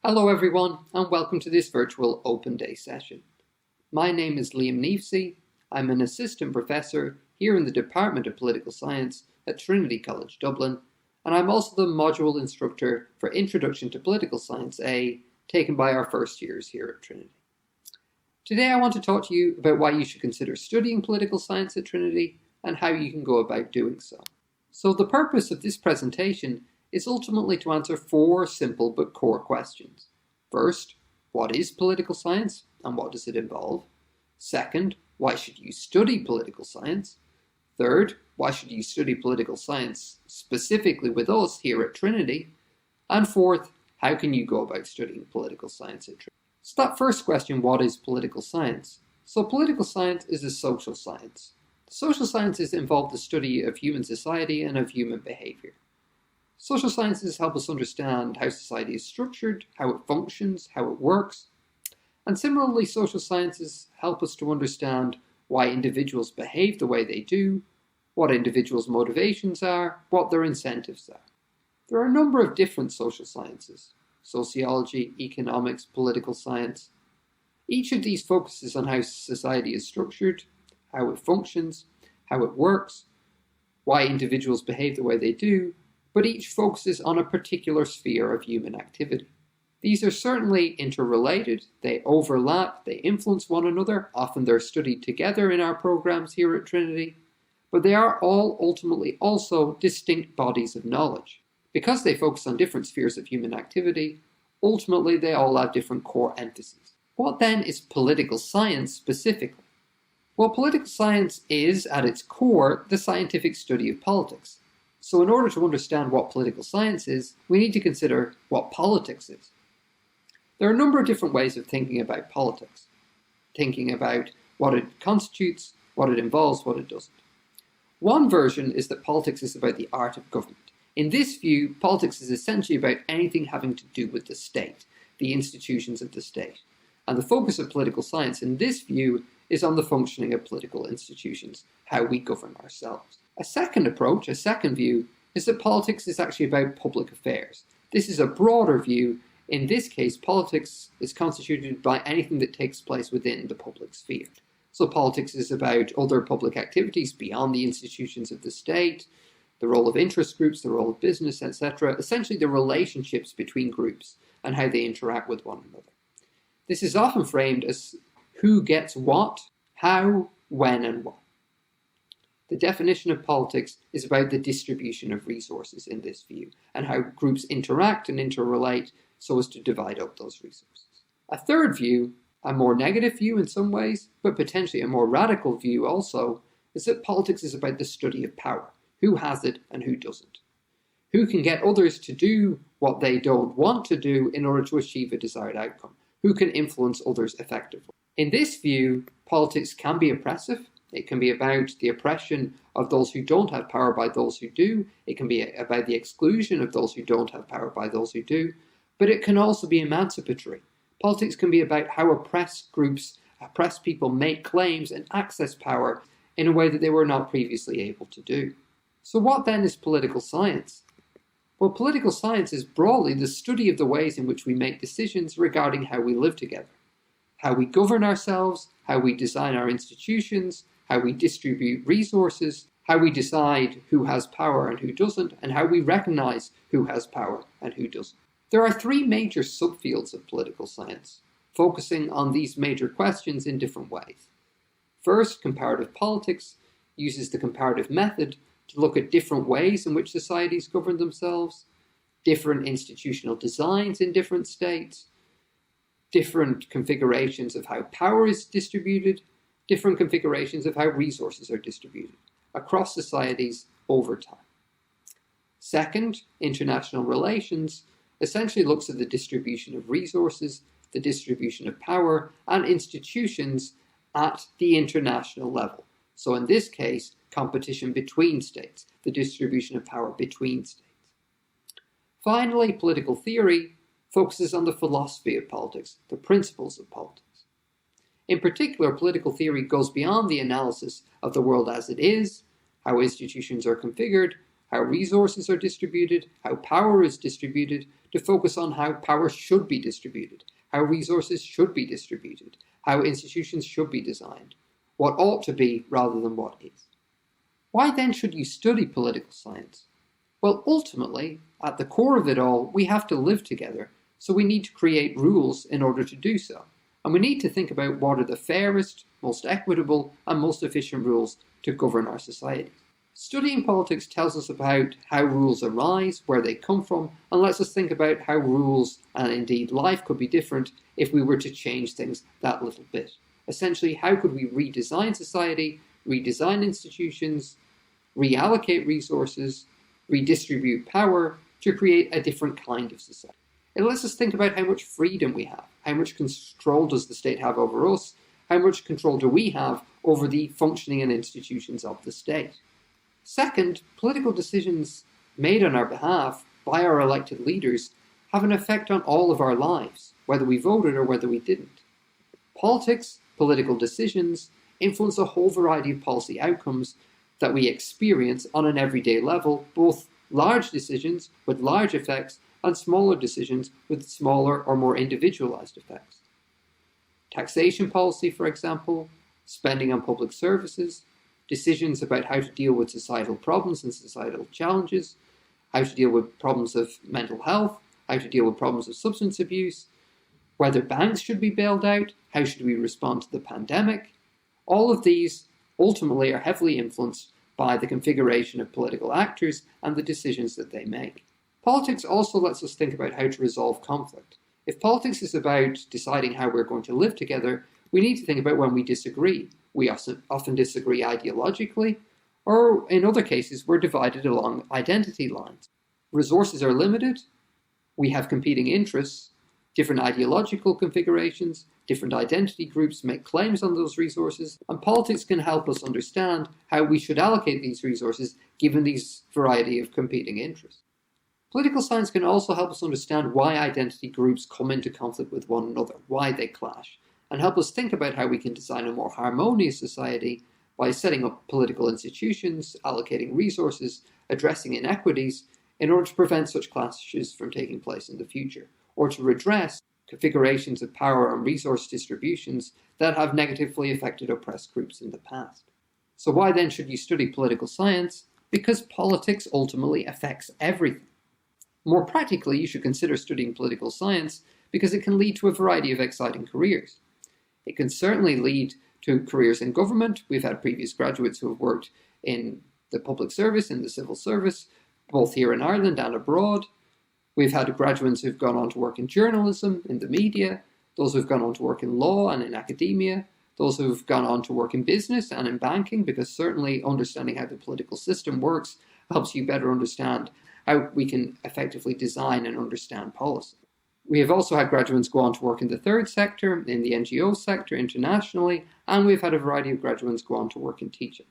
Hello everyone, and welcome to this virtual Open Day session. My name is Liam Kneafsey. I'm an assistant professor here in the Department of Political Science at Trinity College, Dublin, and I'm also the module instructor for Introduction to Political Science A, taken by our first years here at Trinity. Today I want to talk to you about why you should consider studying political science at Trinity and how you can go about doing so. So the purpose of this presentation is ultimately to answer four simple but core questions. First, what is political science and what does it involve? Second, why should you study political science? Third, why should you study political science specifically with us here at Trinity? And fourth, how can you go about studying political science at Trinity? So that first question, what is political science? So political science is a social science. Social sciences involve the study of human society and of human behavior. Social sciences help us understand how society is structured, how it functions, how it works. And similarly, social sciences help us to understand why individuals behave the way they do, what individuals' motivations are, what their incentives are. There are a number of different social sciences: sociology, economics, political science. Each of these focuses on how society is structured, how it functions, how it works, why individuals behave the way they do, but each focuses on a particular sphere of human activity. These are certainly interrelated, they overlap, they influence one another, often they're studied together in our programs here at Trinity, but they are all ultimately also distinct bodies of knowledge. Because they focus on different spheres of human activity, ultimately they all have different core emphases. What then is political science specifically? Well, political science is, at its core, the scientific study of politics. So in order to understand what political science is, we need to consider what politics is. There are a number of different ways of thinking about politics, thinking about what it constitutes, what it involves, what it doesn't. One version is that politics is about the art of government. In this view, politics is essentially about anything having to do with the state, the institutions of the state. And the focus of political science in this view is on the functioning of political institutions, how we govern ourselves. A second approach, a second view, is that politics is actually about public affairs. This is a broader view. In this case, politics is constituted by anything that takes place within the public sphere. So politics is about other public activities beyond the institutions of the state, the role of interest groups, the role of business, etc. Essentially the relationships between groups and how they interact with one another. This is often framed as who gets what, how, when, and what. The definition of politics is about the distribution of resources in this view, and how groups interact and interrelate so as to divide up those resources. A third view, a more negative view in some ways, but potentially a more radical view also, is that politics is about the study of power. Who has it and who doesn't? Who can get others to do what they don't want to do in order to achieve a desired outcome? Who can influence others effectively? In this view, politics can be oppressive. It can be about the oppression of those who don't have power by those who do. It can be about the exclusion of those who don't have power by those who do. But it can also be emancipatory. Politics can be about how oppressed groups, oppressed people make claims and access power in a way that they were not previously able to do. So what then is political science? Well, political science is broadly the study of the ways in which we make decisions regarding how we live together, how we govern ourselves, how we design our institutions, how we distribute resources, how we decide who has power and who doesn't, and how we recognize who has power and who doesn't. There are three major subfields of political science, focusing on these major questions in different ways. First, comparative politics uses the comparative method to look at different ways in which societies govern themselves, different institutional designs in different states, different configurations of how power is distributed, different configurations of how resources are distributed across societies over time. Second, international relations essentially looks at the distribution of resources, the distribution of power, and institutions at the international level. So in this case, competition between states, the distribution of power between states. Finally, political theory focuses on the philosophy of politics, the principles of politics. In particular, political theory goes beyond the analysis of the world as it is, how institutions are configured, how resources are distributed, how power is distributed, to focus on how power should be distributed, how resources should be distributed, how institutions should be designed, what ought to be rather than what is. Why then should you study political science? Well, ultimately, at the core of it all, we have to live together, so we need to create rules in order to do so. And we need to think about what are the fairest, most equitable, and most efficient rules to govern our society. Studying politics tells us about how rules arise, where they come from, and lets us think about how rules, and indeed life, could be different if we were to change things that little bit. Essentially, how could we redesign society, redesign institutions, reallocate resources, redistribute power to create a different kind of society? It lets us think about how much freedom we have, how much control does the state have over us, how much control do we have over the functioning and institutions of the state. Second, political decisions made on our behalf by our elected leaders have an effect on all of our lives, whether we voted or whether we didn't. Politics, political decisions, influence a whole variety of policy outcomes that we experience on an everyday level, both large decisions with large effects and smaller decisions with smaller or more individualized effects. Taxation policy, for example, spending on public services, decisions about how to deal with societal problems and societal challenges, how to deal with problems of mental health, how to deal with problems of substance abuse, whether banks should be bailed out, how should we respond to the pandemic. All of these ultimately are heavily influenced by the configuration of political actors and the decisions that they make. Politics also lets us think about how to resolve conflict. If politics is about deciding how we're going to live together, we need to think about when we disagree. We often disagree ideologically, or in other cases, we're divided along identity lines. Resources are limited, we have competing interests, different ideological configurations, different identity groups make claims on those resources, and politics can help us understand how we should allocate these resources given these variety of competing interests. Political science can also help us understand why identity groups come into conflict with one another, why they clash, and help us think about how we can design a more harmonious society by setting up political institutions, allocating resources, addressing inequities, in order to prevent such clashes from taking place in the future, or to redress configurations of power and resource distributions that have negatively affected oppressed groups in the past. So why then should you study political science? Because politics ultimately affects everything. More practically, you should consider studying political science because it can lead to a variety of exciting careers. It can certainly lead to careers in government. We've had previous graduates who have worked in the public service, in the civil service, both here in Ireland and abroad. We've had graduates who've gone on to work in journalism, in the media, those who've gone on to work in law and in academia, those who've gone on to work in business and in banking, because certainly understanding how the political system works helps you better understand how we can effectively design and understand policy. We have also had graduates go on to work in the third sector, in the NGO sector, internationally, and we've had a variety of graduates go on to work in teaching.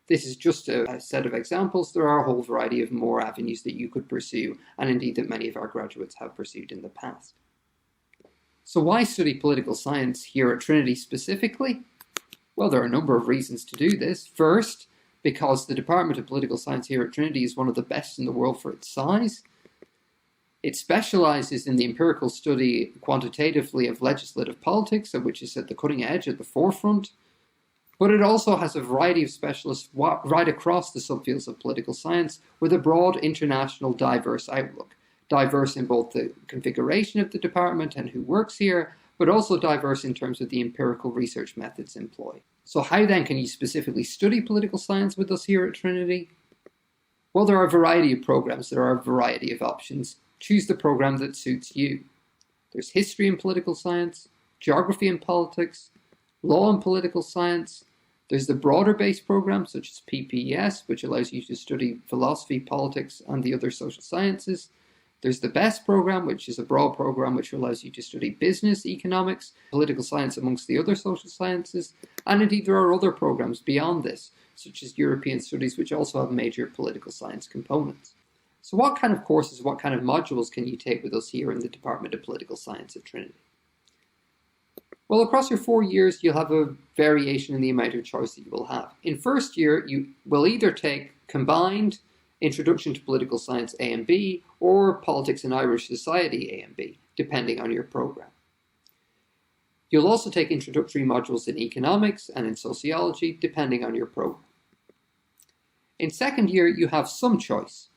This is just a set of examples. There are a whole variety of more avenues that you could pursue, and indeed that many of our graduates have pursued in the past. So why study political science here at Trinity specifically? Well, there are a number of reasons to do this. First, because the Department of Political Science here at Trinity is one of the best in the world for its size. It specialises in the empirical study quantitatively of legislative politics, which is at the cutting edge, at the forefront. But it also has a variety of specialists right across the subfields of political science with a broad international diverse outlook. Diverse in both the configuration of the department and who works here, but also diverse in terms of the empirical research methods employed. So how then can you specifically study political science with us here at Trinity? Well, there are a variety of programs, there are a variety of options. Choose the program that suits you. There's history and political science, geography and politics, law and political science. There's the broader based programs such as PPES, which allows you to study philosophy, politics, and the other social sciences. There's the BEST program, which is a broad program which allows you to study business, economics, political science amongst the other social sciences. And indeed, there are other programs beyond this, such as European studies, which also have major political science components. So what kind of courses, what kind of modules can you take with us here in the Department of Political Science at Trinity? Well, across your 4 years, you'll have a variation in the amount of choice that you will have. In first year, you will either take combined Introduction to Political Science A and B, or Politics in Irish Society A and B, depending on your program. You'll also take introductory modules in economics and in sociology, depending on your program. In second year, you have some choice.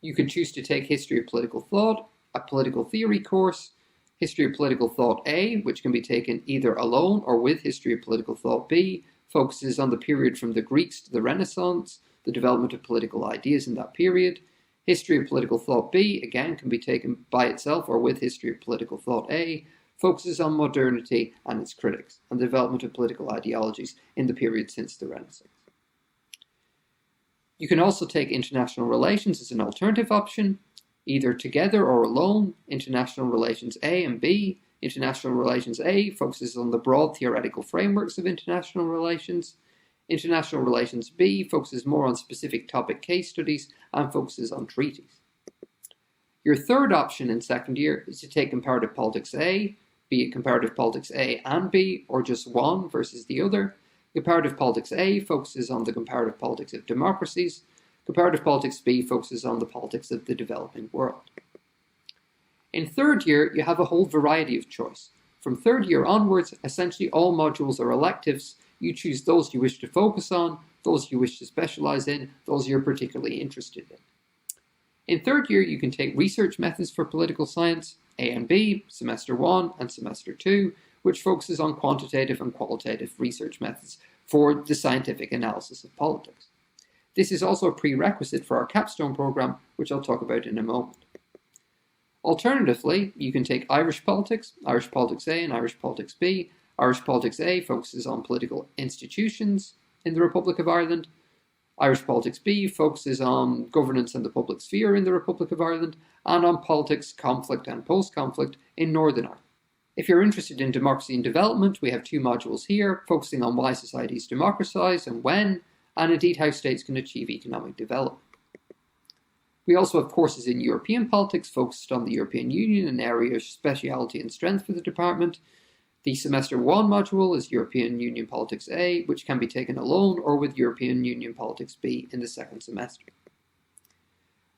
You can choose to take History of Political Thought, a political theory course, History of Political Thought A, which can be taken either alone or with History of Political Thought B, focuses on the period from the Greeks to the Renaissance, the development of political ideas in that period. History of Political Thought B, again, can be taken by itself or with History of Political Thought A, focuses on modernity and its critics, and the development of political ideologies in the period since the Renaissance. You can also take International Relations as an alternative option, either together or alone. International Relations A and B. International Relations A focuses on the broad theoretical frameworks of international relations. International Relations B focuses more on specific topic case studies and focuses on treaties. Your third option in second year is to take Comparative Politics A, be it Comparative Politics A and B, or just one versus the other. Comparative Politics A focuses on the comparative politics of democracies. Comparative Politics B focuses on the politics of the developing world. In third year, you have a whole variety of choice. From third year onwards, essentially all modules are electives. You choose those you wish to focus on, those you wish to specialize in, those you're particularly interested in. In third year, you can take Research Methods for Political Science, A and B, Semester 1 and Semester 2, which focuses on quantitative and qualitative research methods for the scientific analysis of politics. This is also a prerequisite for our capstone program, which I'll talk about in a moment. Alternatively, you can take Irish Politics A and Irish Politics B. Irish Politics A focuses on political institutions in the Republic of Ireland. Irish Politics B focuses on governance and the public sphere in the Republic of Ireland, and on politics, conflict and post-conflict in Northern Ireland. If you're interested in democracy and development, we have two modules here, focusing on why societies democratise and when, and indeed how states can achieve economic development. We also have courses in European politics focused on the European Union, an area of speciality and strength for the department. The Semester 1 module is European Union Politics A, which can be taken alone or with European Union Politics B in the second semester.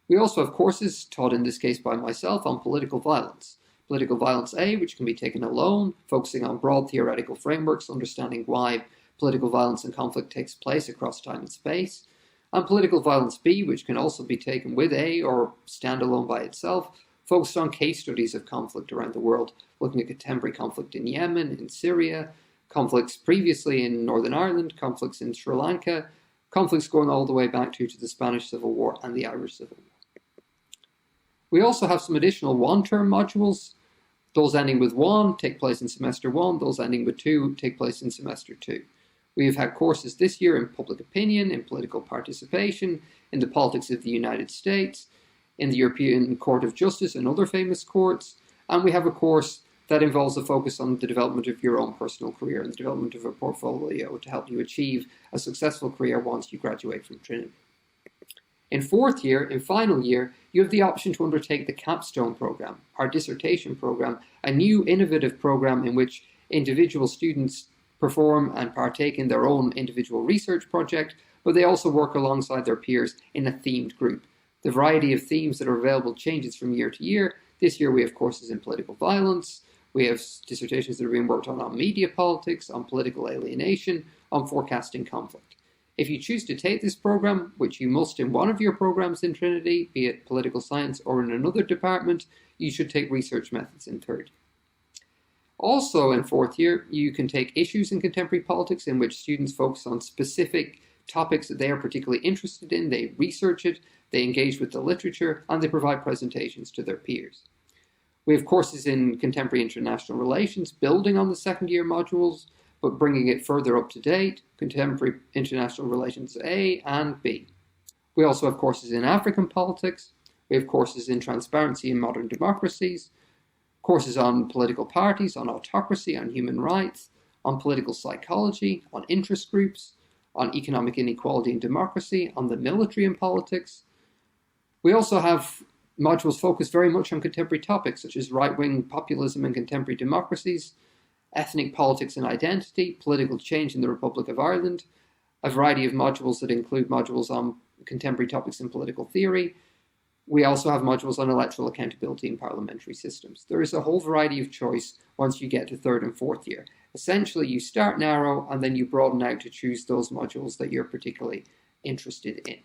We also have courses, taught in this case by myself, on political violence. Political Violence A, which can be taken alone, focusing on broad theoretical frameworks, understanding why political violence and conflict takes place across time and space. And Political Violence B, which can also be taken with A or stand alone by itself, focused on case studies of conflict around the world, looking at contemporary conflict in Yemen, in Syria, conflicts previously in Northern Ireland, conflicts in Sri Lanka, conflicts going all the way back to the Spanish Civil War and the Irish Civil War. We also have some additional one-term modules. Those ending with 1 take place in Semester 1, those ending with 2 take place in Semester 2. We have had courses this year in public opinion, in political participation, in the politics of the United States, in the European Court of Justice and other famous courts, and we have a course that involves a focus on the development of your own personal career and the development of a portfolio to help you achieve a successful career once you graduate from Trinity. In fourth year, in final year, you have the option to undertake the capstone program, our dissertation program, a new innovative program in which individual students perform and partake in their own individual research project, but they also work alongside their peers in a themed group. The variety of themes that are available changes from year to year. This year we have courses in political violence, we have dissertations that are being worked on media politics, on political alienation, on forecasting conflict. If you choose to take this program, which you must in one of your programs in Trinity, be it political science or in another department, you should take research methods in third year. Also in fourth year, you can take issues in contemporary politics in which students focus on specific topics that they are particularly interested in, they research it, they engage with the literature, and they provide presentations to their peers. We have courses in contemporary international relations, building on the second year modules, but bringing it further up to date, contemporary international relations A and B. We also have courses in African politics, we have courses in transparency in modern democracies, courses on political parties, on autocracy, on human rights, on political psychology, on interest groups, on economic inequality and democracy, on the military and politics. We also have modules focused very much on contemporary topics such as right-wing populism and contemporary democracies, ethnic politics and identity, political change in the Republic of Ireland, a variety of modules that include modules on contemporary topics in political theory, We also have modules on electoral accountability and parliamentary systems. There is a whole variety of choice once you get to third and fourth year. Essentially, you start narrow and then you broaden out to choose those modules that you're particularly interested in.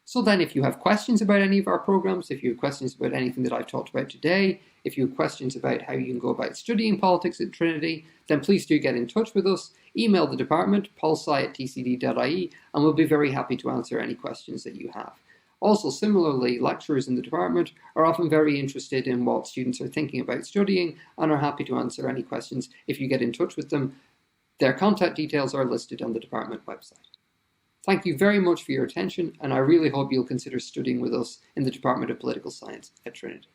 So then if you have questions about any of our programs, if you have questions about anything that I've talked about today, if you have questions about how you can go about studying politics at Trinity, then please do get in touch with us. Email the department, polsci@tcd.ie, and we'll be very happy to answer any questions that you have. Also, similarly, lecturers in the department are often very interested in what students are thinking about studying and are happy to answer any questions if you get in touch with them. Their contact details are listed on the department website. Thank you very much for your attention, and I really hope you'll consider studying with us in the Department of Political Science at Trinity.